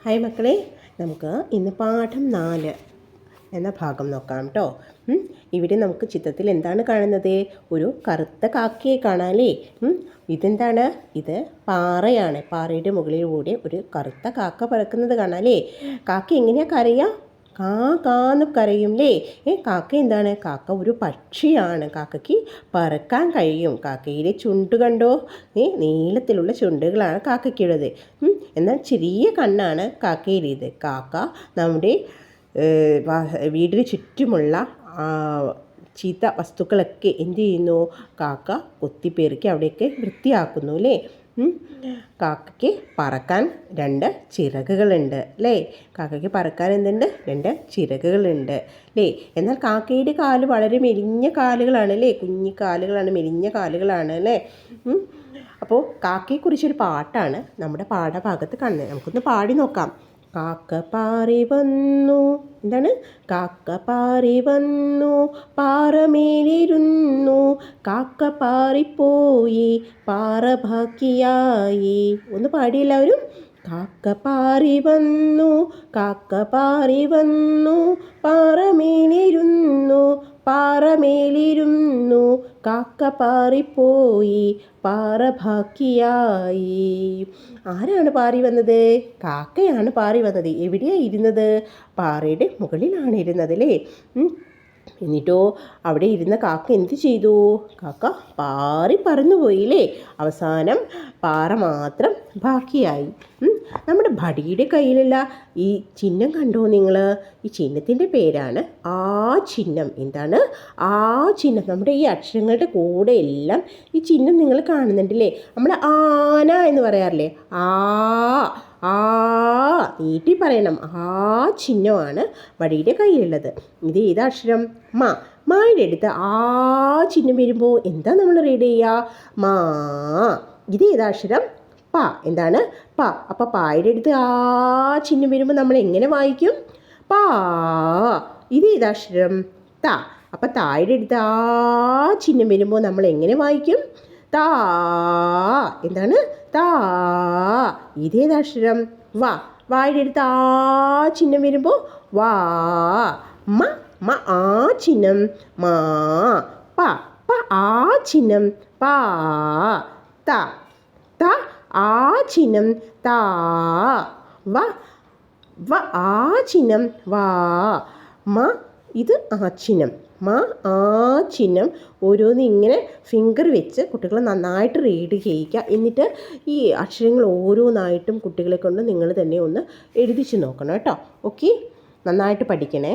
Hi മക്കളെ, നമുക്ക് ഇന്ന് പാഠം 4 എന്ന ഭാഗം നോക്കാം കേട്ടോ. ഇവിടെ നമുക്ക് ചിത്രത്തിൽ എന്താണ് കാണുന്നത്? ഒരു കറുത്ത കാക്കയെ കാണാമല്ലേ? ഇതെന്താണ്? ഇത് പാറയാണ്. പാറയുടെ മുകളിലൂടെ ഒരു കറുത്ത കാക്ക പറക്കുന്നത് കാണാമല്ലേ? കാക്ക എങ്ങനെയാണ് കരയുക? കാ കാന്ന് കരയുംല്ലേ? കാക്ക എന്താണ്? കാക്ക ഒരു പക്ഷിയാണ്. കാക്കയ്ക്ക് പറക്കാൻ കഴിയും. കാക്കയുടെ ചുണ്ട് കണ്ടോ? നീളത്തിലുള്ള ചുണ്ടുകളാണ് കാക്കയ്ക്കുള്ളത്. എന്നാൽ ചെറിയ കണ്ണാണ് കാക്കയുടേത്. കാക്ക നമ്മുടെ വീടിന് ചുറ്റുമുള്ള ചീത്ത വസ്തുക്കളൊക്കെ എന്ത് ചെയ്യുന്നു? കാക്ക കൊത്തിപ്പെറുക്കി അവിടെയൊക്കെ വൃത്തിയാക്കുന്നു അല്ലേ? കാക്കയ്ക്ക് പറക്കാൻ 2 ചിറകുകളുണ്ട് അല്ലേ? കാക്കയ്ക്ക് പറക്കാൻ എന്തുണ്ട്? 2 ചിറകുകളുണ്ട് അല്ലേ? എന്നാൽ കാക്കയുടെ കാല് വളരെ മെലിഞ്ഞ കാലുകളാണ് അല്ലേ? കുഞ്ഞി കാലുകളാണ്, മെലിഞ്ഞ കാലുകളാണ് അല്ലേ? അപ്പോൾ കാക്കയെക്കുറിച്ചൊരു പാട്ടാണ് നമ്മുടെ പാഠഭാഗത്ത് കാണുന്നത്. നമുക്കൊന്ന് പാടി നോക്കാം. കാക്ക പാറി വന്നു. എന്താണ്? കാക്ക പാറി വന്നു, പാറമേലിരുന്നു, കാക്ക പാറിപ്പോയി, പാറ ബാക്കിയായി. ഒന്ന് പാടി എല്ലാവരും. കാക്ക പാറി വന്നു, കാക്ക പാറി വന്നു, പാറമേലിരുന്നു, പാറമേലിരുന്നു, കാക്ക പാറിപ്പോയി, പാറ ബാക്കിയായി. ആരാണ് പാറി വന്നത്? കാക്കയാണ് പാറി വന്നത്. എവിടെയാണ് ഇരുന്നത്? പാറയുടെ മുകളിലാണ് ഇരുന്നത് അല്ലേ? എന്നിട്ടോ അവിടെ ഇരുന്ന കാക്ക എന്ത് ചെയ്തു? കാക്ക പാറി പറന്നുപോയില്ലേ? അവസാനം പാറ മാത്രം ബാക്കിയായി. നമ്മുടെ ഭടിയുടെ കയ്യിലുള്ള ഈ ചിഹ്നം കണ്ടോ നിങ്ങൾ? ഈ ചിഹ്നത്തിൻ്റെ പേരാണ് ആ ചിഹ്നം. എന്താണ് ആ ചിഹ്നം? നമ്മുടെ ഈ അക്ഷരങ്ങളുടെ കൂടെ എല്ലാം ഈ ചിഹ്നം നിങ്ങൾ കാണുന്നുണ്ടല്ലേ? നമ്മൾ ആന എന്ന് പറയാറില്ലേ? ആ നീട്ടി പറയണം. ആ ചിഹ്നമാണ് വടിയുടെ കയ്യിലുള്ളത്. ഇത് ഏതക്ഷരം? മാ. മായുടെ അടുത്ത് ആ ചിഹ്നം വരുമ്പോൾ എന്താ നമ്മൾ റീഡ് ചെയ്യുക? മാ. ഇത് ഏതക്ഷരം? പ. എന്താണ്? പ. അപ്പോൾ പായുടെ അടുത്ത് ആ ചിഹ്നം വരുമ്പോൾ നമ്മൾ എങ്ങനെ വായിക്കും? പാ. ഇത് ഏതക്ഷരം? ത. അപ്പോൾ തായുടെ അടുത്ത് ആ ചിഹ്നം വരുമ്പോൾ നമ്മൾ എങ്ങനെ വായിക്കും? താ. എന്താണ്? താ. ഇതേതക്ഷരം? വാ. വായുടെ അടുത്ത് ആ ചിഹ്നം വരുമ്പോൾ വാ. മ. മ ആ ചിഹ്നം മാ. പ. പ ആ ചിഹ്നം പാ. ത. ത ആ ചിഹ്നം താ. വ. വ ആ ചിഹ്നം വാ. മ. ഇത് ആ ചിഹ്നം. മ ആ ചിഹ്നം ഓരോന്ന് ഇങ്ങനെ ഫിംഗർ വെച്ച് കുട്ടികളെ നന്നായിട്ട് റീഡ് ചെയ്യിക്കുക. എന്നിട്ട് ഈ അക്ഷരങ്ങൾ ഓരോന്നായിട്ടും കുട്ടികളെ കൊണ്ട് നിങ്ങൾ തന്നെ ഒന്ന് എഴുതിച്ച് നോക്കണം കേട്ടോ. ഓക്കെ, നന്നായിട്ട് പഠിക്കണേ.